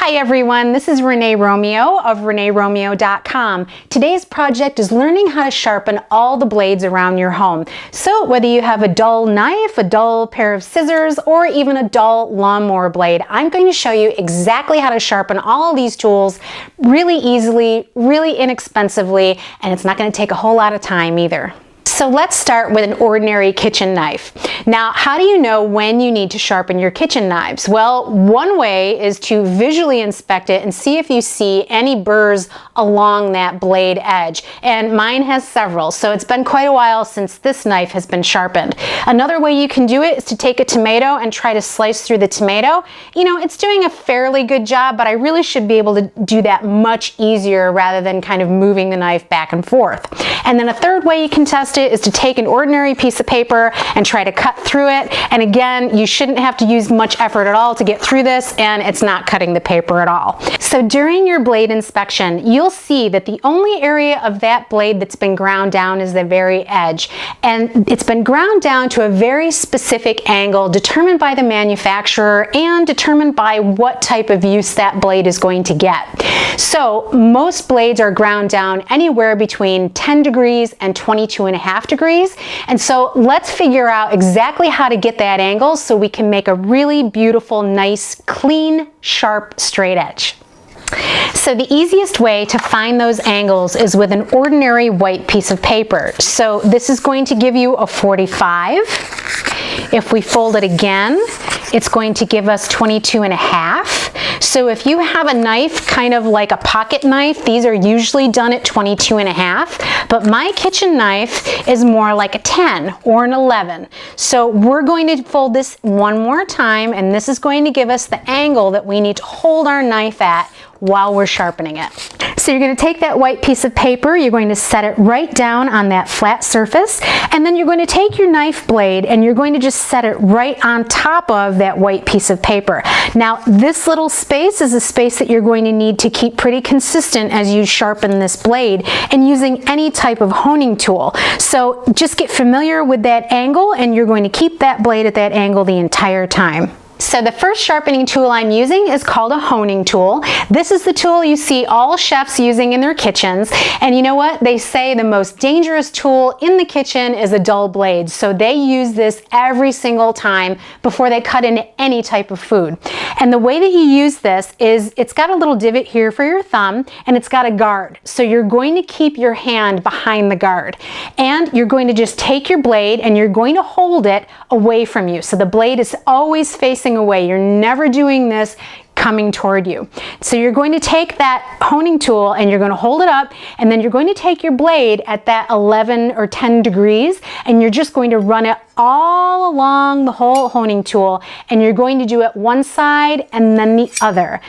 Hi everyone, this is Renee Romeo of ReneeRomeo.com. Today's project is learning how to sharpen all the blades around your home. So whether you have a dull knife, a dull pair of scissors, or even a dull lawnmower blade, I'm going to show you exactly how to sharpen all of these tools really easily, really inexpensively, and it's not going to take a whole lot of time either. So let's start with an ordinary kitchen knife. Now, how do you know when you need to sharpen your kitchen knives? Well, one way is to visually inspect it and see if you see any burrs along that blade edge. And mine has several, so it's been quite a while since this knife has been sharpened. Another way you can do it is to take a tomato and try to slice through the tomato. You know, it's doing a fairly good job, but I really should be able to do that much easier rather than kind of moving the knife back and forth. And then a third way you can test it is to take an ordinary piece of paper and try to cut through it. And again, you shouldn't have to use much effort at all to get through this, and it's not cutting the paper at all. So during your blade inspection, you'll see that the only area of that blade that's been ground down is the very edge. And it's been ground down to a very specific angle determined by the manufacturer and determined by what type of use that blade is going to get. So most blades are ground down anywhere between 10 degrees and 22.5 degrees. And so let's figure out exactly how to get that angle so we can make a really beautiful, nice, clean, sharp, straight edge. So the easiest way to find those angles is with an ordinary white piece of paper. So this is going to give you a 45. If we fold it again, it's going to give us 22.5. So if you have a knife kind of like a pocket knife, these are usually done at 22.5, but my kitchen knife is more like a 10 or an 11. So we're going to fold this one more time, and this is going to give us the angle that we need to hold our knife at while we're sharpening it. So you're going to take that white piece of paper, you're going to set it right down on that flat surface, and then you're going to take your knife blade and you're going to just set it right on top of that white piece of paper. Now this little space is a space that you're going to need to keep pretty consistent as you sharpen this blade and using any type of honing tool. So just get familiar with that angle, and you're going to keep that blade at that angle the entire time. So the first sharpening tool I'm using is called a honing tool. This is the tool you see all chefs using in their kitchens. And you know what? They say the most dangerous tool in the kitchen is a dull blade. So they use this every single time before they cut into any type of food. And the way that you use this is it's got a little divot here for your thumb, and it's got a guard. So you're going to keep your hand behind the guard. And you're going to just take your blade and you're going to hold it away from you. So the blade is always facing away. You're never doing this coming toward you. So you're going to take that honing tool and you're going to hold it up, and then you're going to take your blade at that 11 or 10 degrees, and you're just going to run it all along the whole honing tool, and you're going to do it one side and then the other,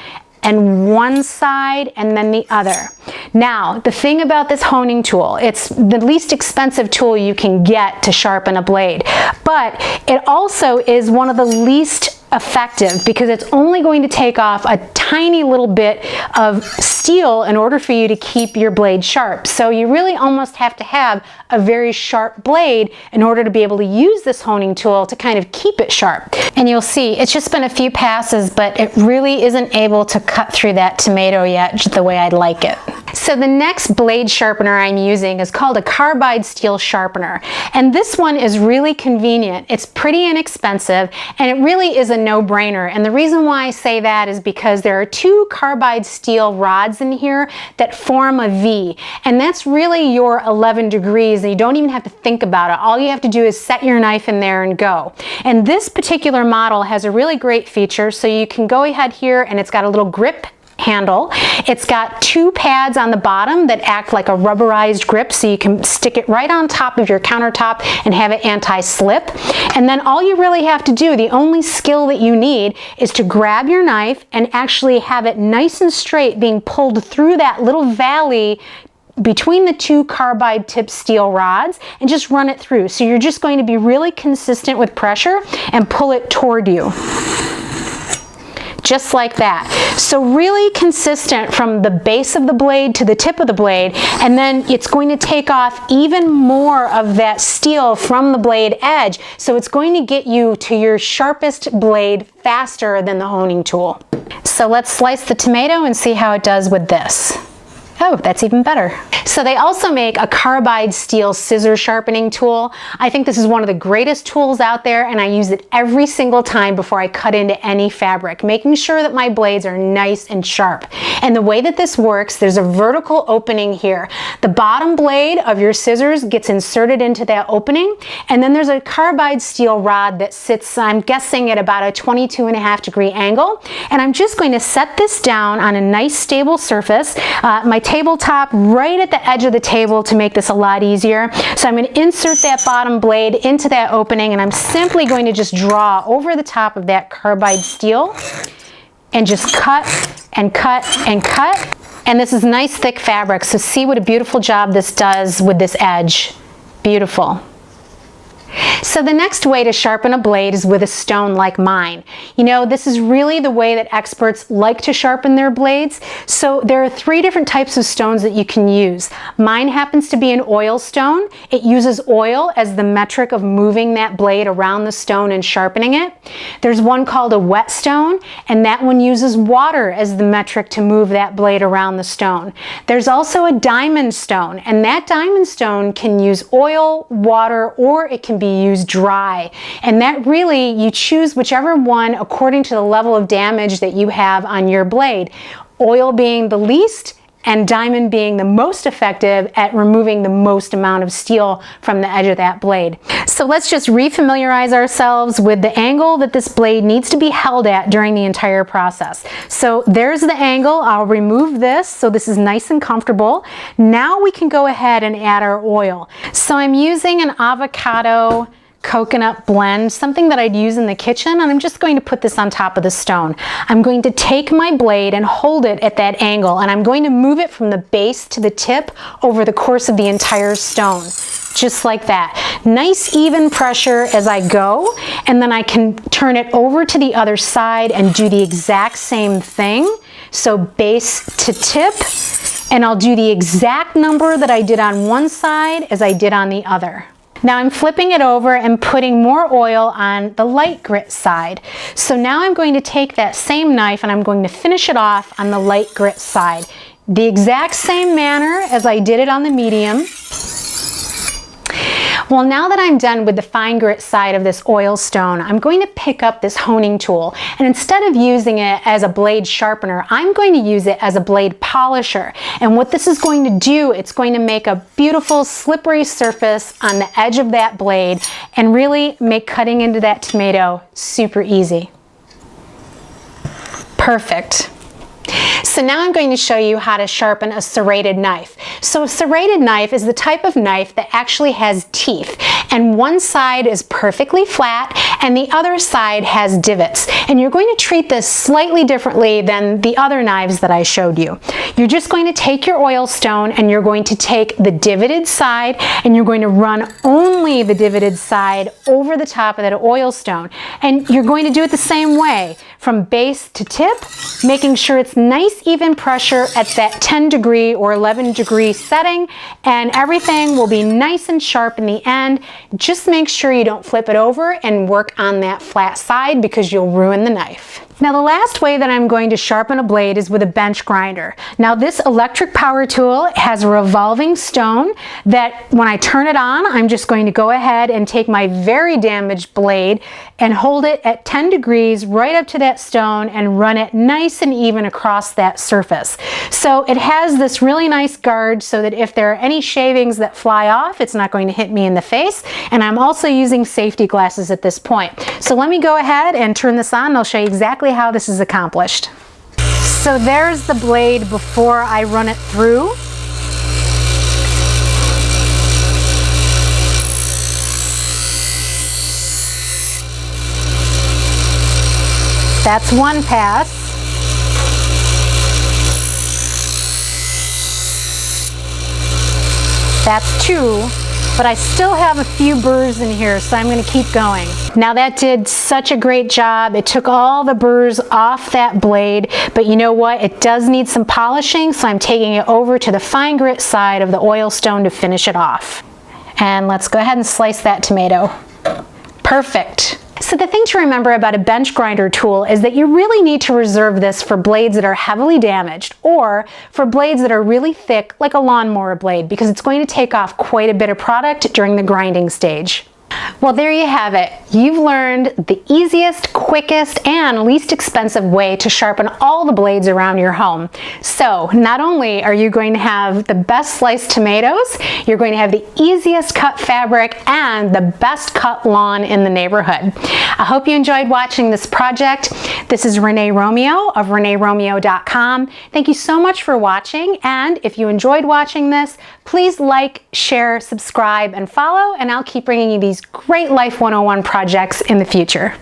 and one side and then the other. Now, the thing about this honing tool, it's the least expensive tool you can get to sharpen a blade, but it also is one of the least effective because it's only going to take off a tiny little bit of steel in order for you to keep your blade sharp. So you really almost have to have a very sharp blade in order to be able to use this honing tool to kind of keep it sharp. And you'll see it's just been a few passes, but it really isn't able to cut through that tomato yet the way I'd like it. So the next blade sharpener I'm using is called a Carbide steel sharpener. And this one is really convenient. It's pretty inexpensive, and it really is a no-brainer. And the reason why I say that is because there are two carbide steel rods in here that form a V. And that's really your 11 degrees, and you don't even have to think about it. All you have to do is set your knife in there and go. And this particular model has a really great feature. So you can go ahead here, and it's got a little grip handle. It's got two pads on the bottom that act like a rubberized grip, so you can stick it right on top of your countertop and have it anti-slip. And then all you really have to do, the only skill that you need, is to grab your knife and actually have it nice and straight being pulled through that little valley between the two carbide tip steel rods and just run it through. So you're just going to be really consistent with pressure and pull it toward you. Just like that. So really consistent from the base of the blade to the tip of the blade, and then it's going to take off even more of that steel from the blade edge, so it's going to get you to your sharpest blade faster than the honing tool. So let's slice the tomato and see how it does with this. Oh, that's even better. So they also make a carbide steel scissor sharpening tool. I think this is one of the greatest tools out there, and I use it every single time before I cut into any fabric, making sure that my blades are nice and sharp. And the way that this works, there's a vertical opening here. The bottom blade of your scissors gets inserted into that opening, and then there's a carbide steel rod that sits, I'm guessing, at about a 22.5-degree angle. And I'm just going to set this down on a nice stable surface. My tabletop right at the edge of the table to make this a lot easier. So I'm going to insert that bottom blade into that opening, and I'm simply going to just draw over the top of that carbide steel and just cut and cut and cut. And this is nice thick fabric, so see what a beautiful job this does with this edge. Beautiful. So the next way to sharpen a blade is with a stone like mine. You know, this is really the way that experts like to sharpen their blades. So there are 3 different types of stones that you can use. Mine happens to be an oil stone. It uses oil as the metric of moving that blade around the stone and sharpening it. There's one called a wet stone, and that one uses water as the metric to move that blade around the stone. There's also a diamond stone, and that diamond stone can use oil, water, or it can be used dry. And that really, you choose whichever one according to the level of damage that you have on your blade. Oil being the least, and diamond being the most effective at removing the most amount of steel from the edge of that blade. So let's just refamiliarize ourselves with the angle that this blade needs to be held at during the entire process. So there's the angle. I'll remove this so this is nice and comfortable. Now we can go ahead and add our oil. So I'm using an avocado coconut blend, something that I'd use in the kitchen, and I'm just going to put this on top of the stone. I'm going to take my blade and hold it at that angle, and I'm going to move it from the base to the tip over the course of the entire stone, just like that. Nice even pressure as I go, and then I can turn it over to the other side and do the exact same thing. So base to tip, and I'll do the exact number that I did on one side as I did on the other. Now I'm flipping it over and putting more oil on the light grit side. So now I'm going to take that same knife and I'm going to finish it off on the light grit side. The exact same manner as I did it on the medium. Well, now that I'm done with the fine grit side of this oil stone, I'm going to pick up this honing tool, and instead of using it as a blade sharpener, I'm going to use it as a blade polisher. And what this is going to do, it's going to make a beautiful slippery surface on the edge of that blade and really make cutting into that tomato super easy. Perfect. So now I'm going to show you how to sharpen a serrated knife. So a serrated knife is the type of knife that actually has teeth, and one side is perfectly flat and the other side has divots. And you're going to treat this slightly differently than the other knives that I showed you. You're just going to take your oil stone and you're going to take the divoted side and you're going to run only the divoted side over the top of that oil stone. And you're going to do it the same way from base to tip, making sure it's nice even pressure at that 10-degree or 11-degree setting, and everything will be nice and sharp in the end. Just make sure you don't flip it over and work on that flat side because you'll ruin the knife. Now the last way that I'm going to sharpen a blade is with a bench grinder. Now this electric power tool has a revolving stone that when I turn it on, I'm just going to go ahead and take my very damaged blade and hold it at 10 degrees right up to that stone and run it nice and even across that surface. So it has this really nice guard so that if there are any shavings that fly off, it's not going to hit me in the face. And I'm also using safety glasses at this point. So let me go ahead and turn this on and I'll show you exactly how this is accomplished. So there's the blade before I run it through. That's one pass. That's two. But I still have a few burrs in here, so I'm going to keep going. Now that did such a great job. It took all the burrs off that blade, but you know what? It does need some polishing, so I'm taking it over to the fine grit side of the oil stone to finish it off. And let's go ahead and slice that tomato. Perfect. So the thing to remember about a bench grinder tool is that you really need to reserve this for blades that are heavily damaged or for blades that are really thick like a lawnmower blade, because it's going to take off quite a bit of product during the grinding stage. Well, there you have it. You've learned the easiest, quickest, and least expensive way to sharpen all the blades around your home. So not only are you going to have the best sliced tomatoes, you're going to have the easiest cut fabric and the best cut lawn in the neighborhood. I hope you enjoyed watching this project. This is Renee Romeo of ReneeRomeo.com. Thank you so much for watching, and if you enjoyed watching this, please like, share, subscribe, and follow, and I'll keep bringing you these great Life 101 projects in the future.